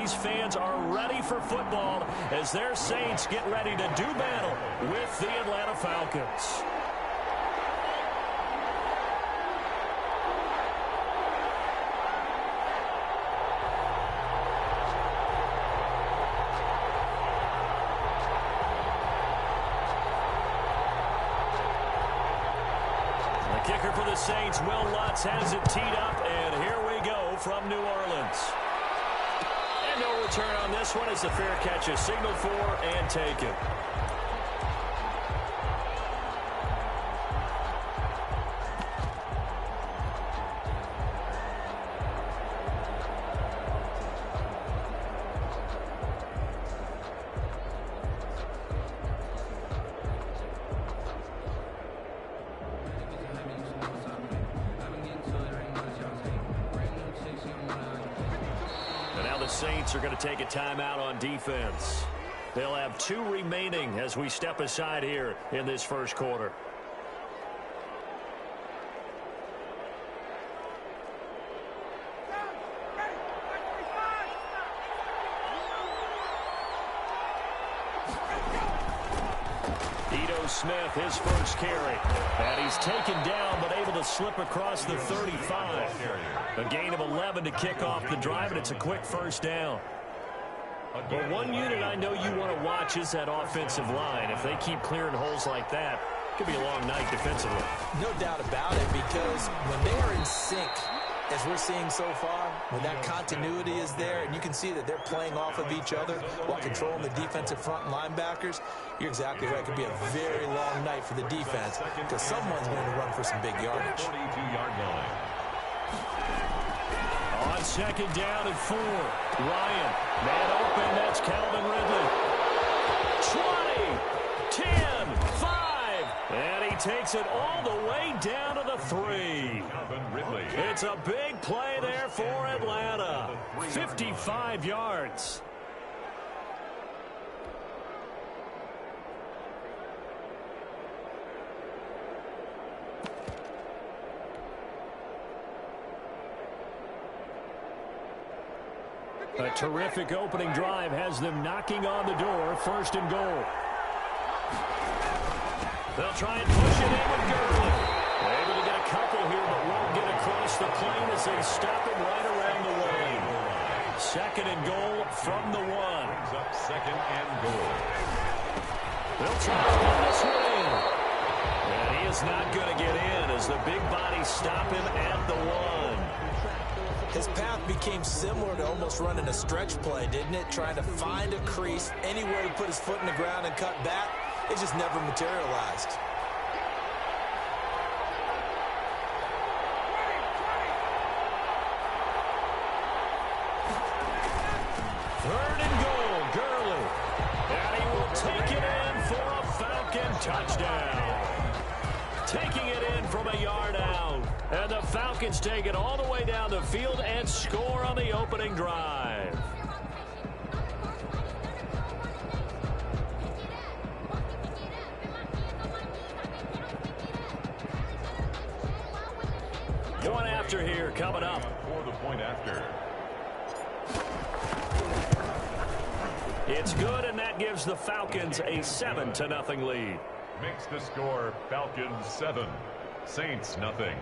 these fans are ready for football as their Saints get ready to do battle with the Atlanta Falcons. Kicker for the Saints, Will Lutz has it teed up, and here we go from New Orleans. And no return on this one as the fair catch is signaled for and taken. Saints are going to take a timeout on defense. They'll have 2 remaining as we step aside here in this first quarter. Smith, his first carry. And he's taken down but able to slip across the 35. A gain of 11 to kick off the drive, and it's a quick first down. But one unit I know you want to watch is that offensive line. If they keep clearing holes like that, it could be a long night defensively. No doubt about it, because when they are in sync, as we're seeing so far, when that continuity is there, and you can see that they're playing off of each other while controlling the defensive front linebackers, you're exactly right. It could be a very long night for the defense because someone's going to run for some big yardage. 42-yard line. On second down and 4, Ryan, man open, that's Calvin Ridley. 20, 10, 5, and he takes it all the way down to the 3. It's a big play there for Atlanta. 55 yards. A terrific opening drive has them knocking on the door. First and goal. They'll try and push it in with Gurley. Able to get a couple here, but won't get across the plane as they stop him right around the lane. Second and goal from the 1. Up second and goal. They'll try to run this one in. And he is not going to get in as the big bodies stop him at the 1. His path became similar to almost running a stretch play, didn't it? Trying to find a crease, anywhere to put his foot in the ground and cut back. It just never materialized. Third and goal, Gurley. And he will take it in for a Falcon touchdown. Taking it in from a yard out. And the Falcons take it all the way down the field and score on the opening drive. Point after here coming up. For the point after. It's good, and that gives the Falcons a 7-0 lead. Makes the score Falcons 7, Saints nothing.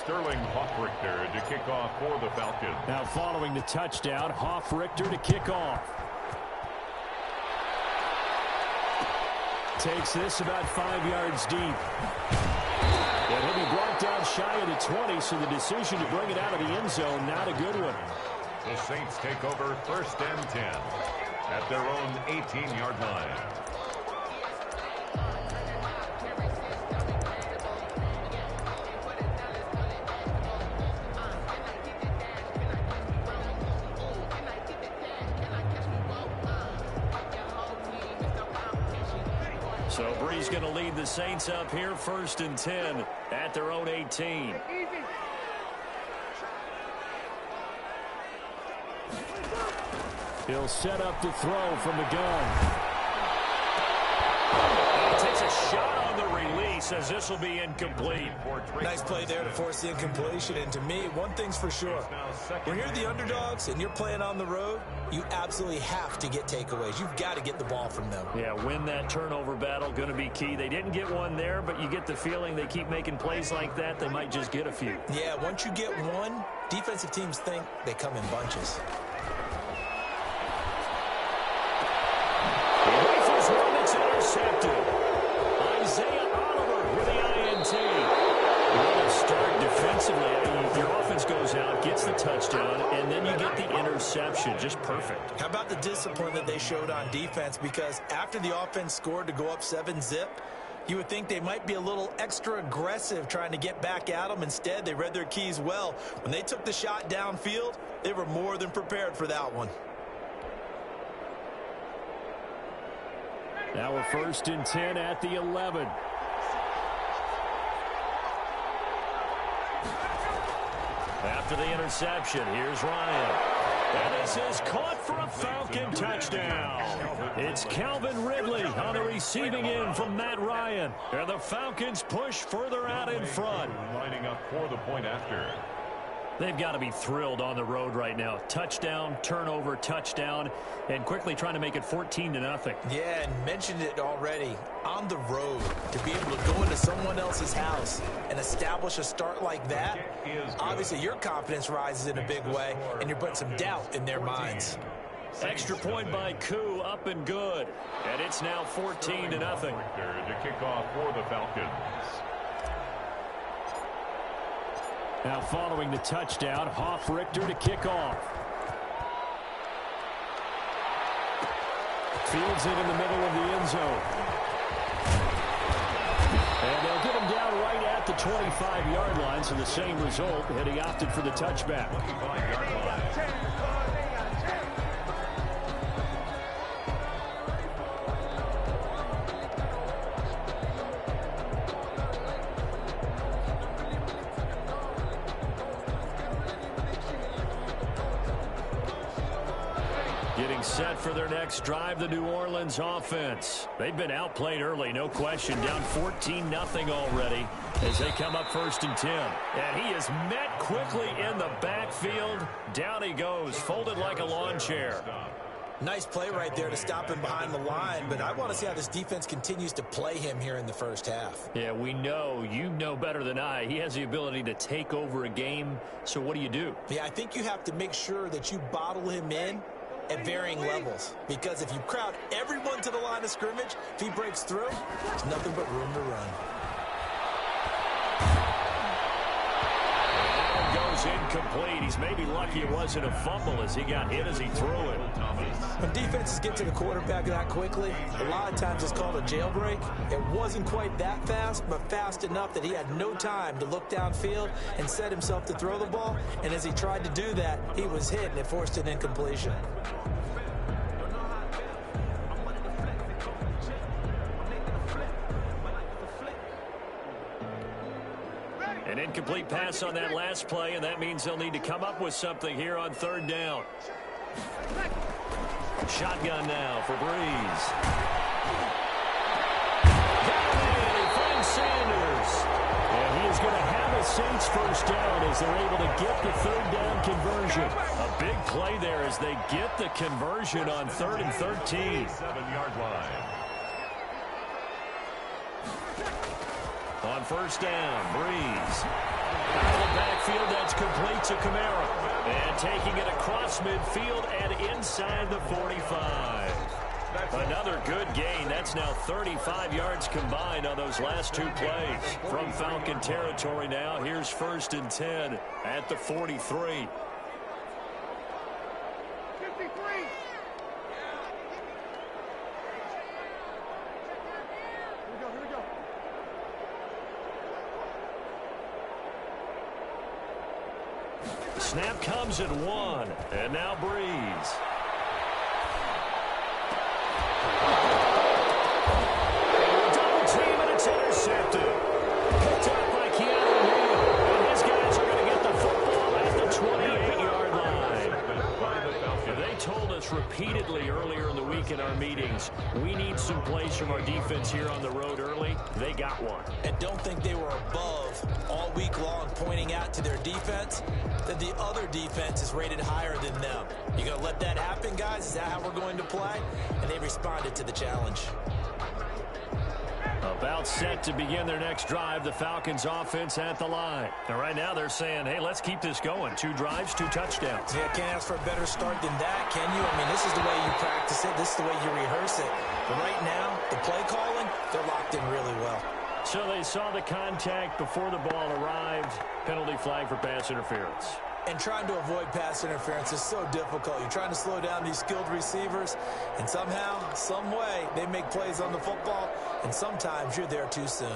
Sterling Hoffrichter to kick off for the Falcons. Now following the touchdown, Hoffrichter to kick off. Takes this about 5 yards deep. And he'll be brought down shy of the 20, so the decision to bring it out of the end zone, not a good one. The Saints take over first and 10 at their own 18-yard line. So Bree's going to lead the Saints up here first and 10 at their own 18. He'll set up to throw from the gun. He takes a shot on the release as this will be incomplete. Nice play there to force the incompletion. And to me, one thing's for sure. When you're the underdogs and you're playing on the road, you absolutely have to get takeaways. You've got to get the ball from them. Yeah, win that turnover battle, going to be key. They didn't get one there, but you get the feeling they keep making plays like that, they might just get a few. Yeah, once you get one, defensive teams think they come in bunches. He rifles one that's intercepted. Isaiah Oliver with the INT. What a start defensively. If your offense goes out, gets the touchdown, and then you get the interception. Just perfect. How about the discipline that they showed on defense? Because after the offense scored to go up 7-zip, you would think they might be a little extra aggressive trying to get back at them. Instead, they read their keys well. When they took the shot downfield, they were more than prepared for that one. Now we're 1st and 10 at the 11. After the interception, here's Ryan. And this is caught for a Falcon touchdown. It's Calvin Ridley on the receiving end from Matt Ryan. And the Falcons push further out in front. Lining up for the point after. They've got to be thrilled on the road right now. Touchdown, turnover, touchdown, and quickly trying to make it 14-0. Yeah, and mentioned it already. On the road, to be able to go into someone else's house and establish a start like that, obviously your confidence rises in a big way, and you're putting some doubt in their minds. Extra point by Koo, up and good. And it's now 14-0. To kick off for the Falcons. Now following the touchdown, Hoff-Richter to kick off. Fields it in the middle of the end zone. And they'll get him down right at the 25-yard line, so the same result, and he opted for the touchback. Getting set for their next drive, the New Orleans offense. They've been outplayed early, no question. Down 14-0 already as they come up 1st and 10. And he is met quickly in the backfield. Down he goes, folded like a lawn chair. Nice play right there to stop him behind the line, but I want to see how this defense continues to play him here in the first half. Yeah, we know, you know better than I, he has the ability to take over a game, so what do? Yeah, I think you have to make sure that you bottle him in at varying levels, because if you crowd everyone to the line of scrimmage, if he breaks through, there's nothing but room to run. Goes incomplete. He's maybe lucky it wasn't a fumble as he got hit as he threw it. When defenses get to the quarterback that quickly, a lot of times it's called a jailbreak. It wasn't quite that fast, but fast enough that he had no time to look downfield and set himself to throw the ball. And as he tried to do that, he was hit and it forced an incompletion. An incomplete pass on that last play, and that means they'll need to come up with something here on 3rd down. Shotgun now for Breeze. Got he finds Sanders. And he is going to have a Saints 1st down as they're able to get the 3rd down conversion. A big play there as they get the conversion on 3rd and 13. 7-yard line. On 1st down, Breeze. Out of the backfield, that's complete to Kamara. And taking it across midfield and inside the 45. Another good gain. That's now 35 yards combined on those last 2 plays. From Falcon territory now, here's 1st and 10 at the 43. Snap comes at 1, and now Breeze. Double team, and it's intercepted. Picked up by Keanu Neal, and his guys are going to get the football at the 28-yard line. They told us repeatedly earlier in the week in our meetings, we need some plays from our defense here on the road early. They got one. And don't think they were above all week long pointing out to their defense that the other defense is rated higher than them. You going to let that happen, guys? Is that how we're going to play? And they responded to the challenge. About set to begin their next drive, the Falcons offense at the line. And right now they're saying, hey, let's keep this going. 2 drives, 2 touchdowns. Yeah, can't ask for a better start than that, can you? I mean, this is the way you practice it. This is the way you rehearse it. But right now, the play calling, they're locked in really well. So they saw the contact before the ball arrived. Penalty flag for pass interference. And trying to avoid pass interference is so difficult. You're trying to slow down these skilled receivers, and somehow, some way, they make plays on the football, and sometimes you're there too soon.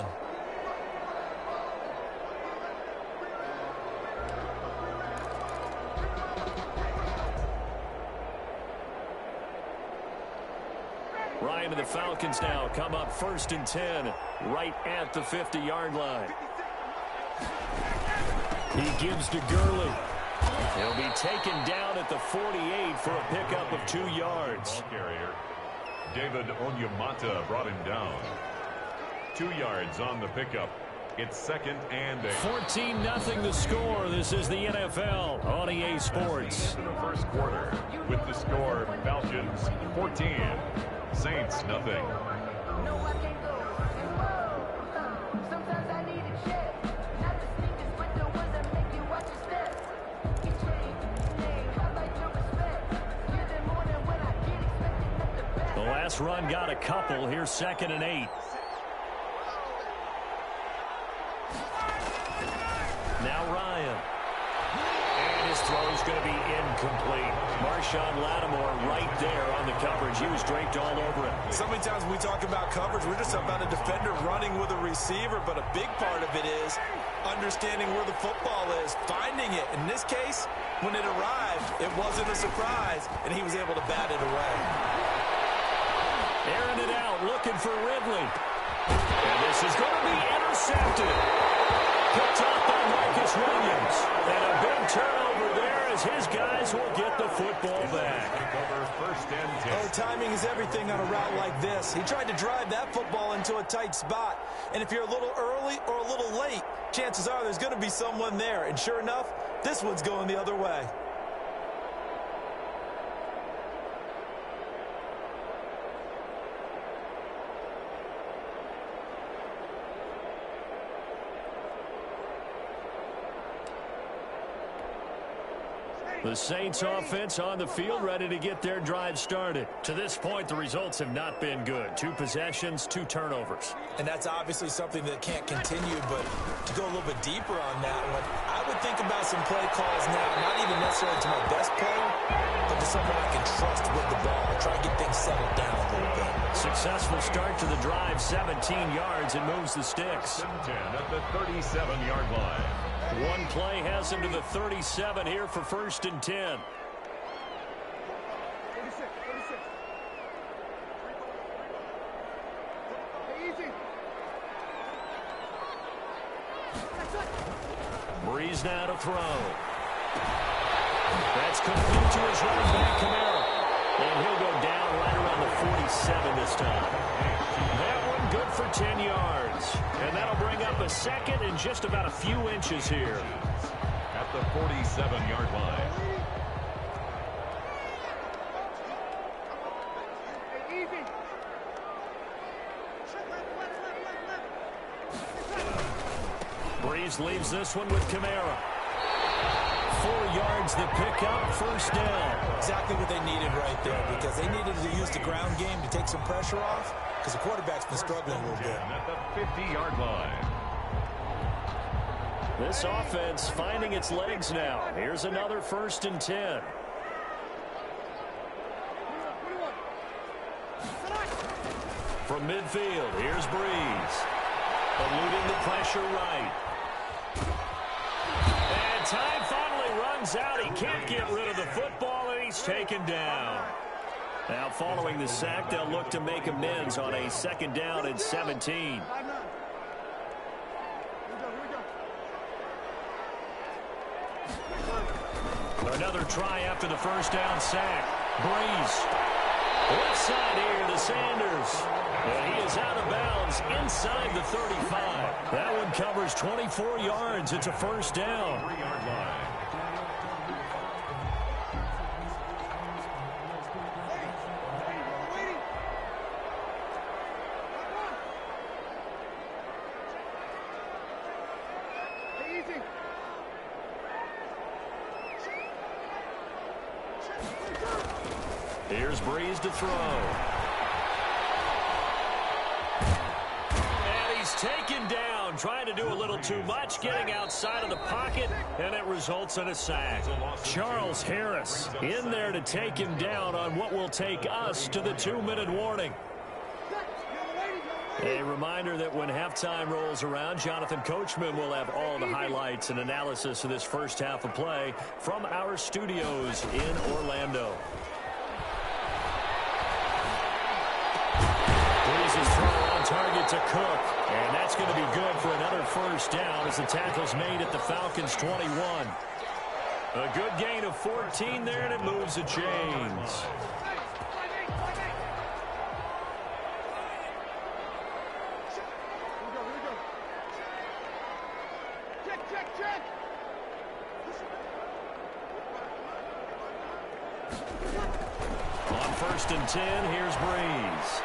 Ryan and the Falcons now come up 1st and 10, right at the 50-yard line. He gives to Gurley. He'll be taken down at the 48 for a pickup of 2 yards. Carrier David Onyemata brought him down. 2 yards on the pickup. It's 2nd and 8. 14-0 the score. This is the NFL on EA Sports. In the first quarter, with the score Falcons 14, Saints nothing. Last run got a couple. Here's 2nd and 8. Now Ryan. And his throw's going to be incomplete. Marshawn Lattimore right there on the coverage. He was draped all over it. So many times when we talk about coverage, we're just about a defender running with a receiver, but a big part of it is understanding where the football is, finding it. In this case, when it arrived, it wasn't a surprise, and he was able to bat it away. Airing it out, looking for Ridley. And this is going to be intercepted. Picked off by Marcus Williams. And a big turnover there as his guys will get the football back. Over 1st and 10. Oh, timing is everything on a route like this. He tried to drive that football into a tight spot. And if you're a little early or a little late, chances are there's going to be someone there. And sure enough, this one's going the other way. The Saints offense on the field, ready to get their drive started. To this point, the results have not been good. 2 possessions, 2 turnovers. And that's obviously something that can't continue, but to go a little bit deeper on that one, I would think about some play calls now, not even necessarily to my best player, but to someone I can trust with the ball. Try and get things settled down a little bit. Successful start to the drive, 17 yards, and moves the sticks. 10 at the 37-yard line. One play has him to the 37 here for 1st and 10. Breeze now to throw. That's complete to his running back, Kamara. And he'll go down right around the 47 this time. That one good for 10 yards. And that'll bring up a 2nd and just about a few inches here. At the 47-yard line. Breeze leaves this one with Kamara. 4 yards the pickup, 1st down. Exactly what they needed right there, because they needed to use the ground game to take some pressure off, because the quarterback's been struggling a little bit. At the 50-yard line. This offense finding its legs now. Here's another 1st and 10. From midfield, here's Breeze. Eluding the pressure right. And time finally runs out. He can't get rid of the football, and he's taken down. Now following the sack, they'll look to make amends on a 2nd down and 17. Another try after the 1st down sack. Breeze. Left side here to Sanders. And he is out of bounds inside the 35. That one covers 24 yards. It's a first down. 3-yard line. Here's Breeze to throw. And he's taken down, trying to do a little too much, getting outside of the pocket, and it results in a sack. Charles Harris in there to take him down on what will take us to the 2-minute warning. A reminder that when halftime rolls around, Jonathan Coachman will have all the highlights and analysis of this first half of play from our studios in Orlando. Breeze's throw on target to Cook, and that's going to be good for another first down as the tackle's made at the Falcons' 21. A good gain of 14 there, and it moves the chains. On 1st and 10, here's Breeze.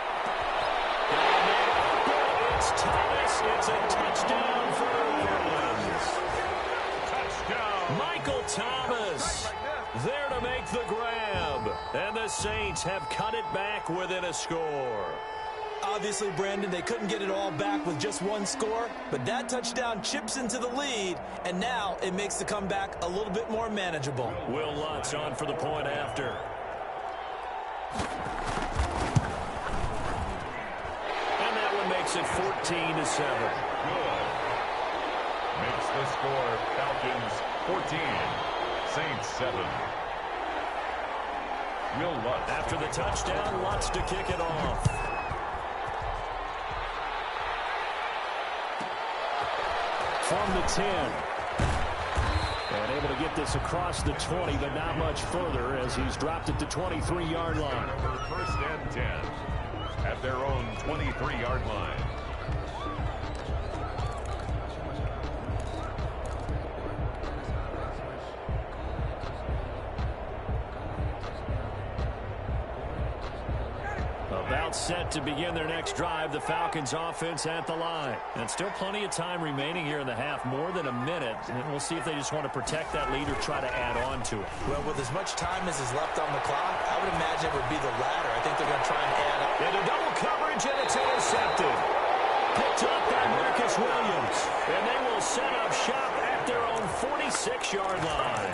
It's Thomas. It's a touchdown for New Orleans. Touchdown. Michael Thomas there to make the grab. And the Saints have cut it back within a score. Obviously, Brandon, they couldn't get it all back with just one score, but that touchdown chips into the lead, and now it makes the comeback a little bit more manageable. Will Lutz on for the point after. And that one makes it 14-7. Good. Makes the score Falcons 14, Saints 7. Will Lutz. After the touchdown, Lutz to kick it off. From the 10. And able to get this across the 20, but not much further as he's dropped it to 23-yard line. 1st and 10 at their own 23-yard line. About set to begin their next drive, the Falcons offense at the line. And still plenty of time remaining here in the half, more than a minute. And we'll see if they just want to protect that lead or try to add on to it. Well, with as much time as is left on the clock, I would imagine it would be the latter. I think they're going to try and add up. Into double coverage, and it's intercepted. Picked up by Marcus Williams. And they will set up shop at their own 46-yard line.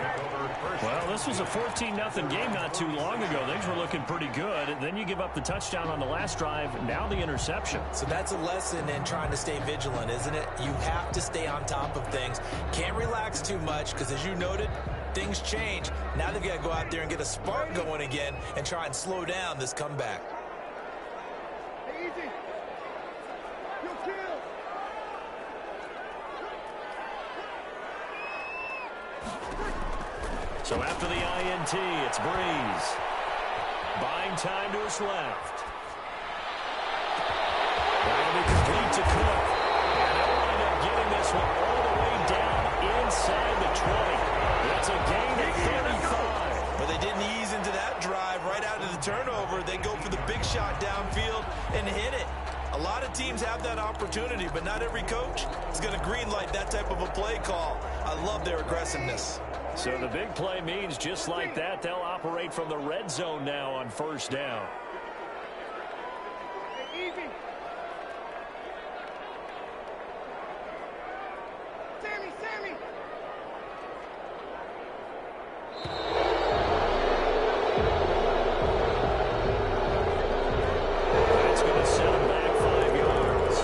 Well, this was a 14-0 game not too long ago. Things were looking pretty good. And then you give up the touchdown on the last drive. Now the interception. So that's a lesson in trying to stay vigilant, isn't it? You have to stay on top of things. Can't relax too much because, as you noted, things change. Now they've got to go out there and get a spark going again and try and slow down this comeback. So after the INT, it's Breeze. Buying time to his left. That'll be complete to Cook. And they'll wind up getting this one all the way down inside the 20. That's a gain of 35. But they didn't ease into that drive right out of the turnover. They go for the big shot downfield and hit it. A lot of teams have that opportunity, but not every coach is going to greenlight that type of a play call. I love their aggressiveness. So the big play means just like that, they'll operate from the red zone now on 1st down. Easy. Sammy. That's going to set him back 5 yards.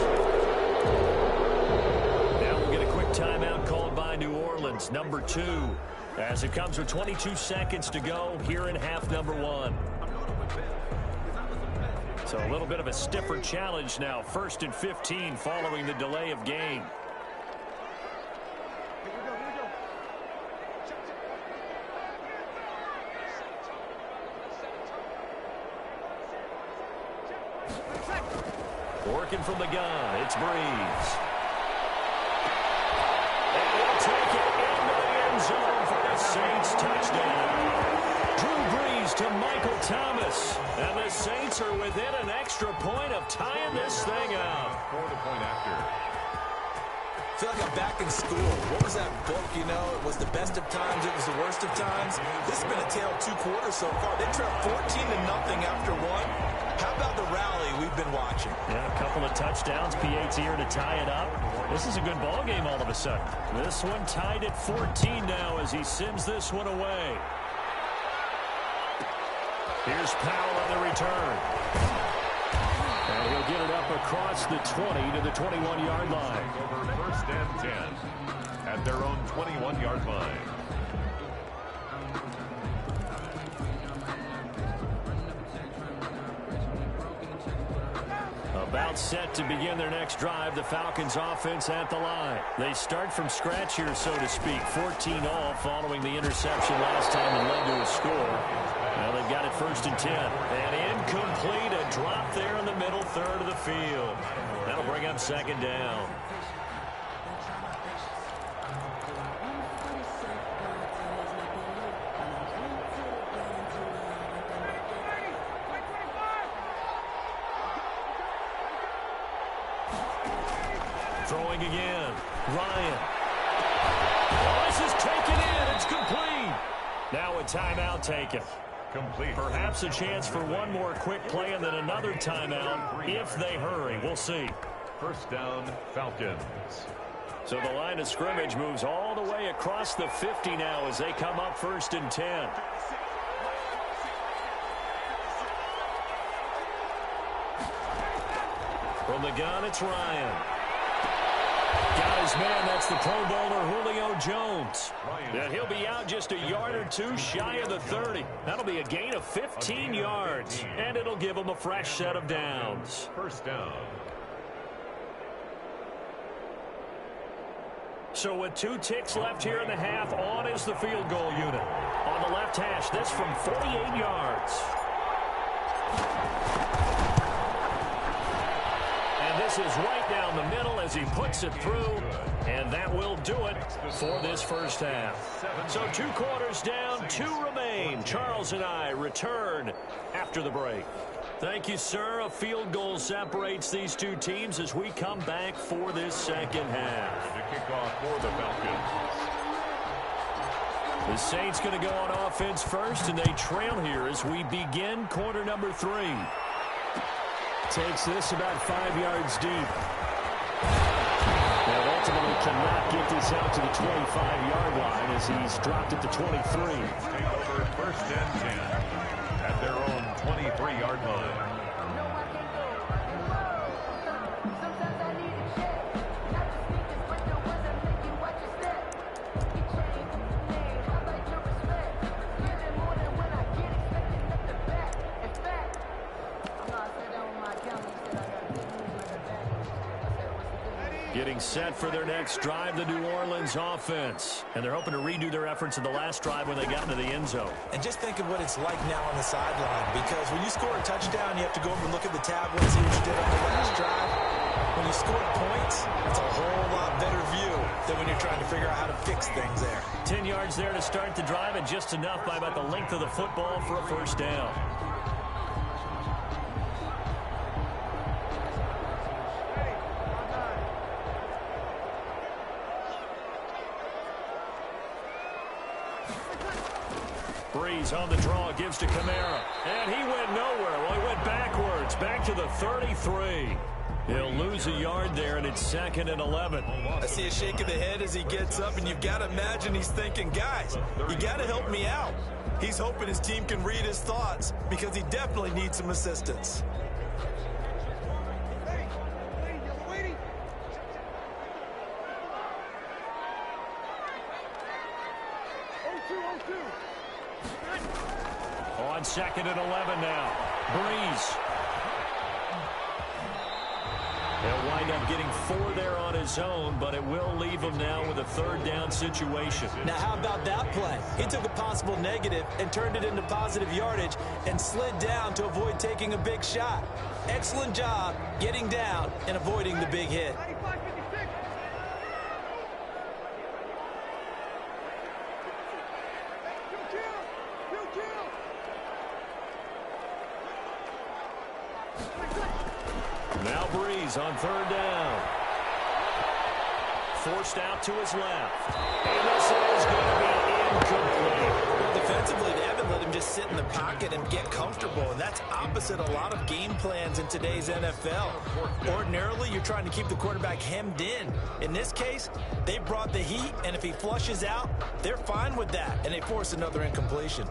Now we'll get a quick timeout called by New Orleans, number 2. As it comes with 22 seconds to go here in half number 1. So a little bit of a stiffer challenge now. 1st and 15 following the delay of game. Working from the gun, it's Breeze. And he'll take it into the end zone for the Saints touchdown. Drew Brees to Michael Thomas. And the Saints are within an extra point of tying this thing up. For the point after. I feel like I'm back in school. What was that book, you know? It was the best of times, it was the worst of times. This has been a tale of 2 quarters so far. They trailed 14-0 after 1. How about the rally we've been watching? Yeah, a couple of touchdowns. P.A.'s here to tie it up. This is a good ball game all of a sudden. This one tied at 14 now as he sends this one away. Here's Powell on the return. And he'll get it up across the 20 to the 21-yard line. Over 1st and 10 at their own 21-yard line. About set to begin their next drive, the Falcons offense at the line. They start from scratch here, so to speak. 14-all following the interception last time and led to a score. Now they've got it 1st and 10. And incomplete, a drop there in the middle third of the field. That'll bring up 2nd down. Throwing again. Ryan. Oh, this is taken in. It's complete. Now a timeout taken. Complete. Perhaps a chance for one more quick play and then another timeout if they hurry. We'll see. 1st down, Falcons. So the line of scrimmage moves all the way across the 50 now as they come up 1st and 10. From the gun, it's Ryan. Got his man. That's the Pro Bowler Julio Jones. And he'll be out just a yard or 2 shy of the 30. That'll be a gain of 15 yards. And it'll give him a fresh set of downs. 1st down. So with 2 ticks left here in the half, on is the field goal unit. On the left hash, this from 48 yards. And this is right down the middle as he puts it through. And that will do it for this 1st half. So 2 quarters down, 2 remain. Charles and I return after the break. Thank you, sir. A field goal separates these 2 teams as we come back for this 2nd half. To kick off for the Falcons. The Saints going to go on offense first, and they trail here as we begin quarter number 3. Takes this about 5 yards deep. And ultimately cannot get this out to the 25-yard line as he's dropped it to 23. Take over 1st and 10 at their own 23-yard line. Getting set for their next drive, the New Orleans offense. And they're hoping to redo their efforts in the last drive when they got into the end zone. And just think of what it's like now on the sideline, because when you score a touchdown, you have to go over and look at the tablet and see what you did on the last drive. When you score points, it's a whole lot better view than when you're trying to figure out how to fix things there. 10 yards there to start the drive, and just enough by about the length of the football for a 1st down. Breeze on the draw, gives to Kamara. And he went nowhere. Well, he went backwards, back to the 33. He'll lose a yard there, and it's 2nd and 11. I see a shake of the head as he gets up, and you've got to imagine he's thinking, guys, you got to help me out. He's hoping his team can read his thoughts because he definitely needs some assistance. On 2nd and 11 now. Breeze. He'll wind wind up getting 4 there on his own, but it will leave him now with a 3rd down situation. Now, how about that play? He took a possible negative and turned it into positive yardage and slid down to avoid taking a big shot. Excellent job getting down and avoiding the big hit. 95-56. Now Breeze on 3rd down. Forced out to his left. And this is going to be incomplete. Well, defensively, they haven't let him just sit in the pocket and get comfortable, and that's opposite a lot of game plans in today's NFL. Ordinarily, you're trying to keep the quarterback hemmed in. In this case, they brought the heat, and if he flushes out, they're fine with that, and they force another incompletion.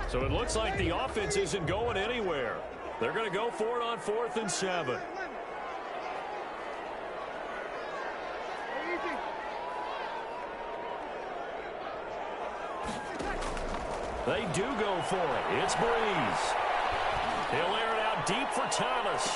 So it looks like the offense isn't going anywhere. They're going to go for it on 4th and 7. They do go for it. It's Breeze. He'll air it out deep for Thomas.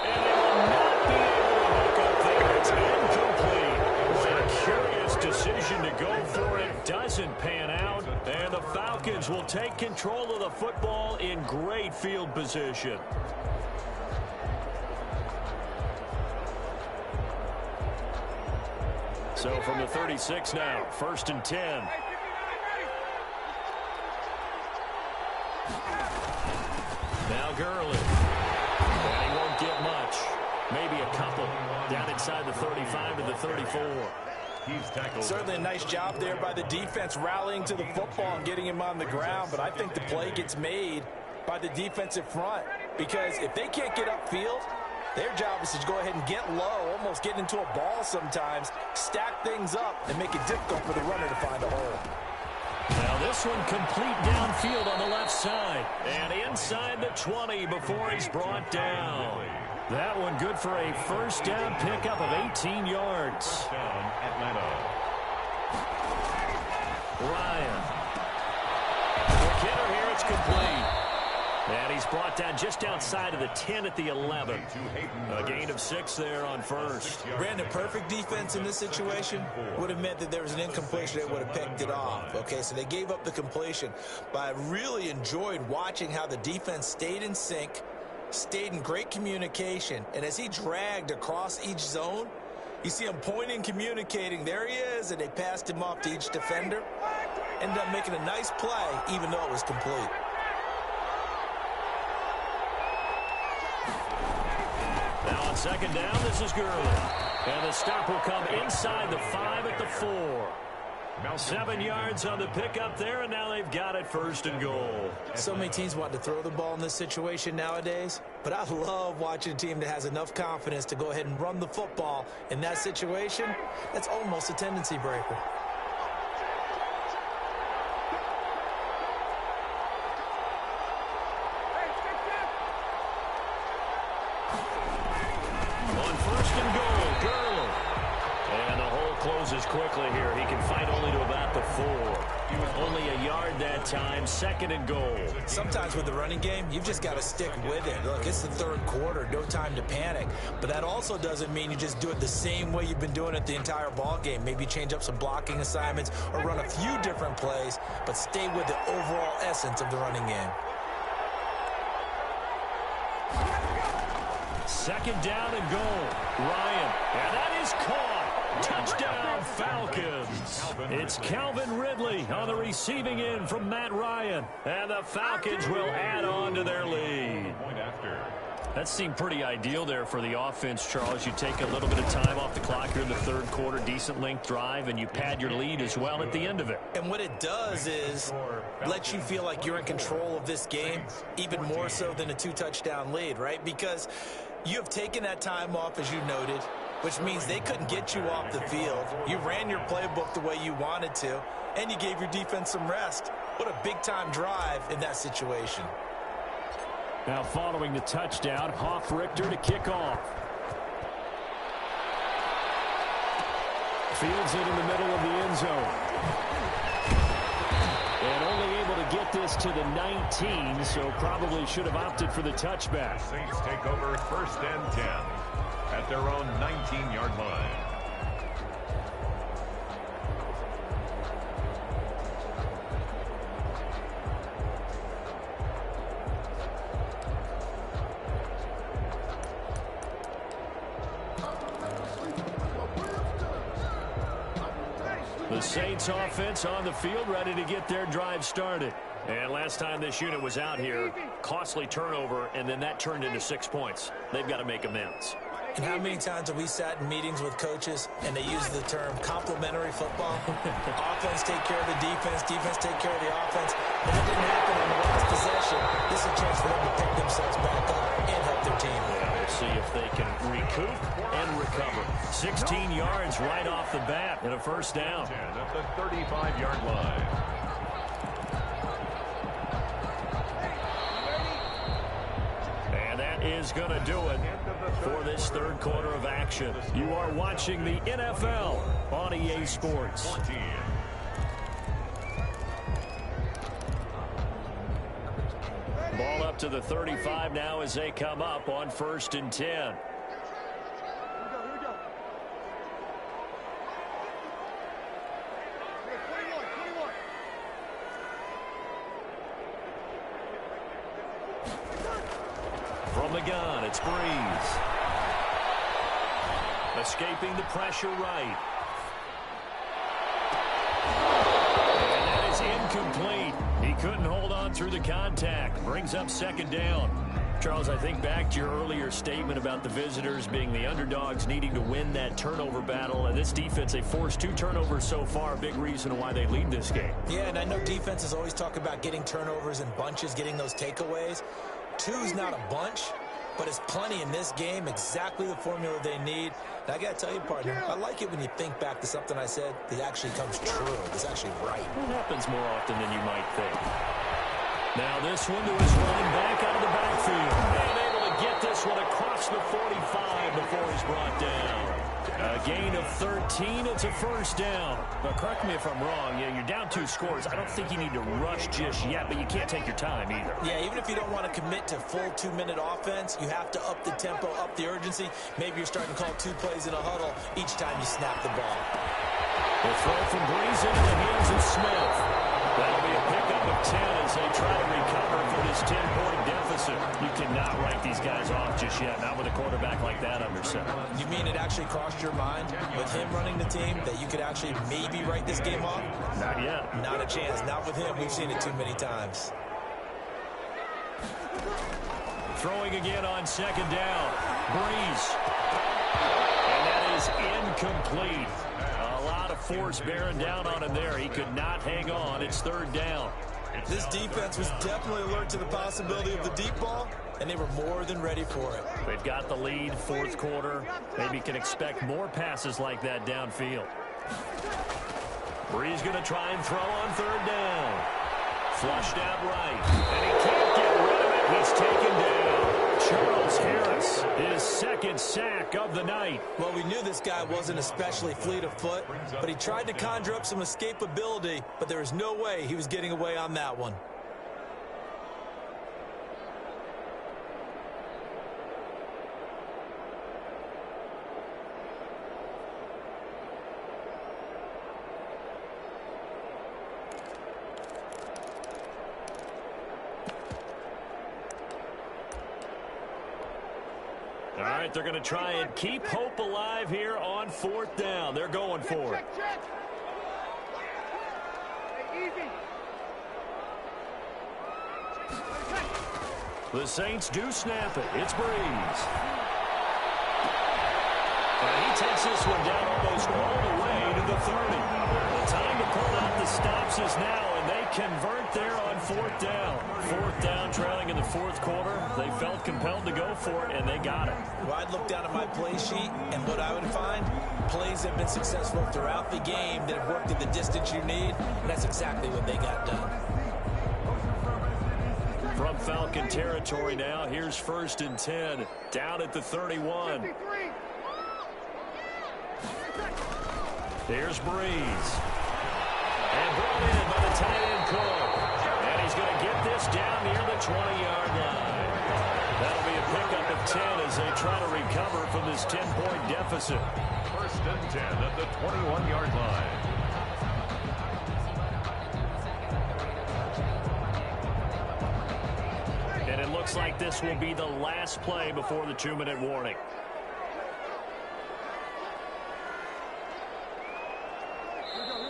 And they will not be able to hook up there. It's incomplete. What a curious decision to go for it. Doesn't pan out. And the Falcons will take control of the football in great field position. So from the 36 now, 1st and 10. Now Gurley. And he won't get much. Maybe a couple. Down inside the 35 to the 34. He's tackled. Certainly a nice job there by the defense rallying to the football and getting him on the ground, but I think the play gets made by the defensive front because if they can't get upfield, their job is to go ahead and get low, almost get into a ball sometimes, stack things up, and make it difficult for the runner to find a hole. Now this one complete downfield on the left side and inside the 20 before he's brought down. That one good for a 1st down pickup of 18 yards. Down Atlanta. Ryan. The kidder here, it's complete. And he's brought down just outside of the 10 at the 11. A gain of 6 there on 1st. Brandon, perfect defense in this situation would have meant that there was an incompletion that would have picked it off. Okay, so they gave up the completion. But I really enjoyed watching how the defense stayed in sync, stayed in great communication, and as he dragged across each zone, you see him pointing, communicating. There he is, and they passed him off to each defender. Ended up making a nice play, even though it was complete. Now on 2nd down, this is Gurley. And the stop will come inside the 5 at the 4. 7 yards on the pickup there, and now they've got it 1st and goal. So many teams want to throw the ball in this situation nowadays, but I love watching a team that has enough confidence to go ahead and run the football in that situation. That's almost a tendency breaker. On 1st and goal, Gurley. And the hole closes quickly here. He can fight only to about the 4. He was only a yard that time. 2nd and goal. Sometimes with the running game, you've just got to stick with it. Look, it's the 3rd quarter, no time to panic. But that also doesn't mean you just do it the same way you've been doing it the entire ball game. Maybe change up some blocking assignments or run a few different plays, but stay with the overall essence of the running game. 2nd down and goal. Ryan. And that is caught. Touchdown, Falcons. It's Calvin Ridley on the receiving end from Matt Ryan. And the Falcons will add on to their lead. That seemed pretty ideal there for the offense, Charles. You take a little bit of time off the clock here in the 3rd quarter, decent length drive, and you pad your lead as well at the end of it. And what it does is let you feel like you're in control of this game, even more so than a 2-touchdown lead, right? Because you have taken that time off, as you noted, which means they couldn't get you off the field. You ran your playbook the way you wanted to, and you gave your defense some rest. What a big-time drive in that situation. Now following the touchdown, Hoff-Richter to kick off. Fields it in the middle of the end zone. And this to the 19, so probably should have opted for the touchback. Saints take over 1st and 10 at their own 19-yard line. The Saints offense on the field, ready to get their drive started. And last time this unit was out here, costly turnover, and then that turned into 6 points. They've got to make amends. And how many times have we sat in meetings with coaches and they use the term complementary football? Offense take care of the defense, defense take care of the offense. That didn't happen on the last possession. This is a chance for them to pick themselves back up and help their team. Yeah, we'll see if they can recoup and recover. 16 yards right off the bat and a 1st down. 10 at the 35-yard line. Is going to do it for this 3rd quarter of action. You are watching the NFL on EA Sports. 14. Ball up to the 35 now as they come up on 1st and 10. Here we go. 21. From the gun, it's Breeze. Escaping the pressure right. And that is incomplete. He couldn't hold on through the contact. Brings up 2nd down. Charles, I think back to your earlier statement about the visitors being the underdogs needing to win that turnover battle. And this defense, they forced 2 turnovers so far. A big reason why they lead this game. Yeah, and I know defenses always talk about getting turnovers in bunches, getting those takeaways. 2's not a bunch, but it's plenty in this game, exactly the formula they need. And I got to tell you, partner, I like it when you think back to something I said that actually comes true. It's actually right. It happens more often than you might think. Now this one to his running back out of the backfield. And able to get this one across the 45 before he's brought down. A gain of 13. It's a 1st down. But correct me if I'm wrong. Yeah, you're down 2 scores. I don't think you need to rush just yet, but you can't take your time either. Yeah, even if you don't want to commit to full 2-minute offense, you have to up the tempo, up the urgency. Maybe you're starting to call 2 plays in a huddle each time you snap the ball. The throw from Breeze into the hands of Smith. That'll be a pickup of 10 as they try to recover from this 10-point deficit. You cannot write these guys off just yet, not with a quarterback like that under center. You mean it actually crossed your mind with him running the team that you could actually maybe write this game off? Not yet. Not a chance. Not with him. We've seen it too many times. Throwing again on 2nd down. Breeze. And that is incomplete. A lot of force bearing down on him there. He could not hang on. It's 3rd down. This defense was definitely alert to the possibility of the deep ball, and they were more than ready for it. They've got the lead, 4th quarter. Maybe can expect more passes like that downfield. Breeze going to try and throw on 3rd down. Flushed out right. And he can't get rid of it. He's taken down. Charles Harris, his 2nd sack of the night. Well, we knew this guy wasn't especially fleet of foot, but he tried to conjure up some escapability, but there was no way he was getting away on that one. All right, they're going to try and keep hope alive here on 4th down. They're going for it. Check. Hey, easy. The Saints do snap it. It's Breeze. And he takes this one down almost all the way to the 30. The time to pull out the stops is now, and they convert there on 4th down. 4th down, trailing in the 4th quarter. They felt compelled to go for it, and they got it. Well, I'd look down at my play sheet, and what I would find, plays have been successful throughout the game that have worked at the distance you need, and that's exactly what they got done. From Falcon territory now, here's 1st and 10, down at the 31. 53. Here's Breeze. And brought in by the tight end Cole. And he's going to this down near the 20-yard line. That'll be a pickup of 10 as they try to recover from this 10-point deficit. First and 10 at the 21-yard line. And it looks like this will be the last play before the 2-minute warning.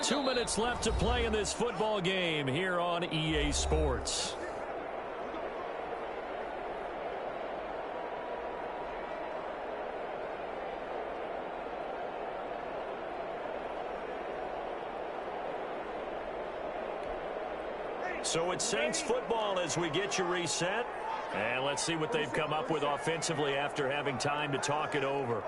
Two minutes left to play in this football game here on EA Sports. So it's Saints football as we get you reset. And let's see what they've come up with offensively after having time to talk it over.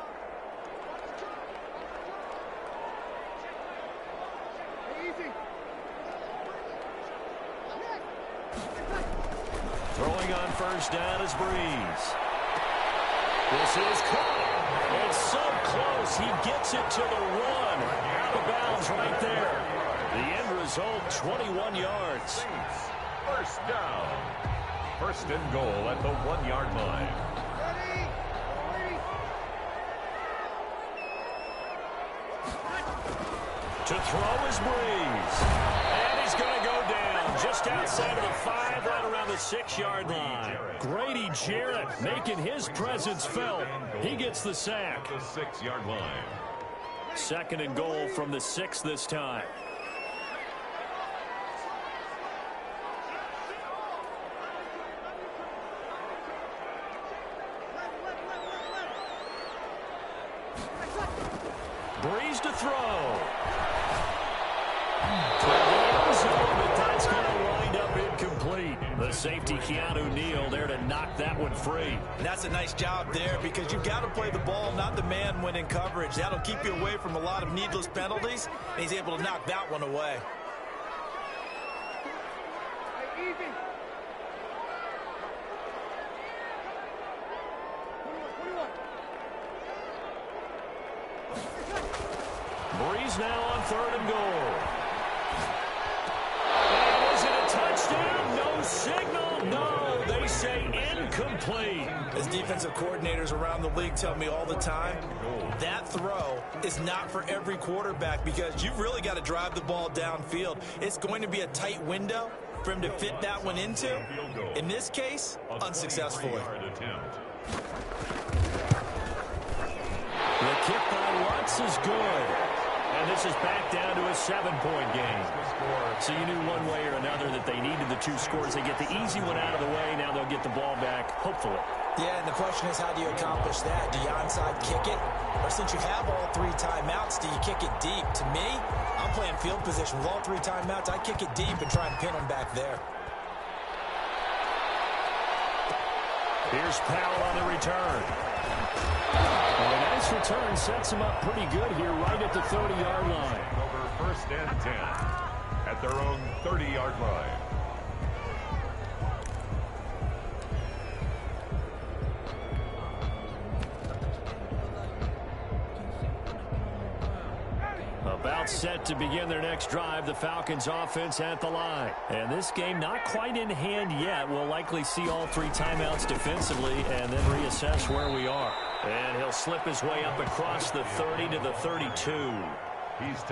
Throwing on first down is Breeze. This is caught. It's so close. He gets it to the 1. Out of bounds right there. The end result, 21 yards. Saints, first down. First and goal at the 1-yard line. To throw is Breeze. And he's going to go down just outside of the 5, right around the 6-yard line. Grady Jarrett making his presence felt. He gets the sack. The 6-yard line. Second and goal from the 6 this time. Breeze to throw. But that's going to wind up incomplete. The safety, Keanu Neal, there to knock that one free. And that's a nice job there because you've got to play the ball, not the man when in coverage. That'll keep you away from a lot of needless penalties, and he's able to knock that one away. Breeze now on third and goal. And is it a touchdown? No signal. No, they say incomplete. As defensive coordinators around the league tell me all the time, that throw is not for every quarterback because you've really got to drive the ball downfield. It's going to be a tight window for him to fit that one into. In this case, unsuccessfully. The kick by Lutz is good. And this is back down to a 7-point game. So you knew one way or another that they needed the 2 scores. They get the easy one out of the way. Now they'll get the ball back, hopefully. Yeah, and the question is, how do you accomplish that? Do you onside kick it? Or since you have all 3 timeouts, do you kick it deep? To me, I'm playing field position. With all 3 timeouts, I kick it deep and try and pin them back there. Here's Powell on the return. And a nice return sets him up pretty good here right at the 30-yard line. Over first and 10 at their own 30-yard line. About set to begin their next drive, the Falcons offense at the line. And this game not quite in hand yet. We'll likely see all 3 timeouts defensively and then reassess where we are. And he'll slip his way up across the 30 to the 32.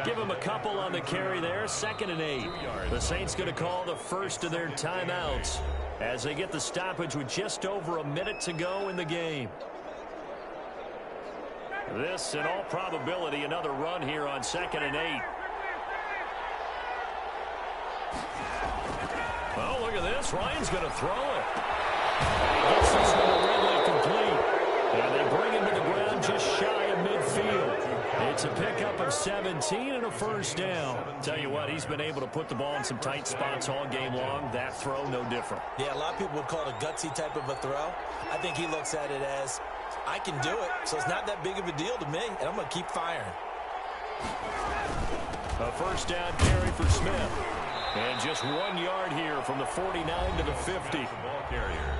Give him a couple on the carry there. 2nd and 8. The Saints going to call the first of their timeouts as they get the stoppage with just over a minute to go in the game. This, in all probability, another run here on 2nd and 8. Oh, look at this. Ryan's going to throw it. And he gets this one to Ridley complete. And they bring him to the ground just shy of midfield. It's a pickup of 17 and a first down. Tell you what, he's been able to put the ball in some tight spots all game long. That throw, no different. Yeah, a lot of people would call it a gutsy type of a throw. I think he looks at it as, I can do it, so it's not that big of a deal to me, and I'm going to keep firing. A first down carry for Smith. And just 1 yard here from the 49 to the 50.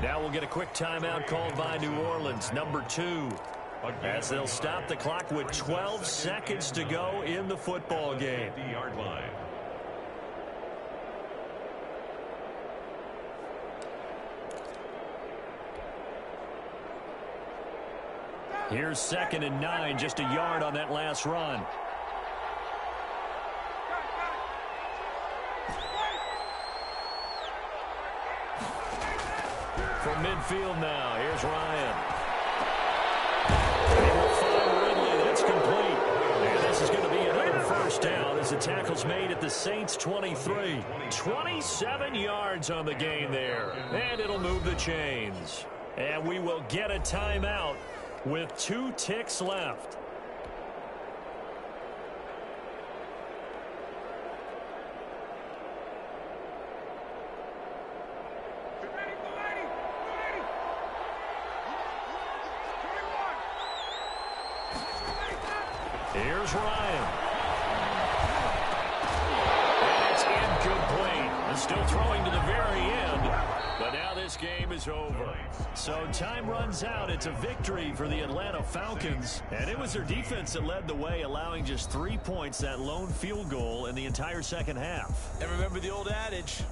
Now we'll get a quick timeout called by New Orleans, number 2. As they'll stop the clock with 12 seconds to go in the football game. Here's 2nd and 9, just a yard on that last run. From midfield now, here's Ryan. They will find Ridley. That's complete. And this is going to be another first down as the tackle's made at the Saints' 23. 27 yards on the game there. And it'll move the chains. And we will get a timeout with 2 ticks left. Here's Ryan. And it's incomplete. And still throwing to the very end. But now this game is over. So time runs out. It's a victory for the Atlanta Falcons. And it was their defense that led the way, allowing just 3 points, that lone field goal in the entire second half. And remember the old adage,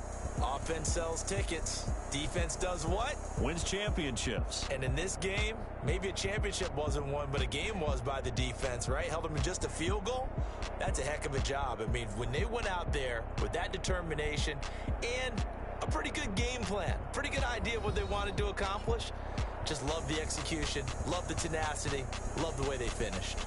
offense sells tickets. Defense does what? Wins championships. And in this game, maybe a championship wasn't won, but a game was by the defense, right? Held them to just a field goal. That's a heck of a job. I mean, when they went out there with that determination and a pretty good game plan, pretty good idea of what they wanted to accomplish, just love the execution, love the tenacity, love the way they finished.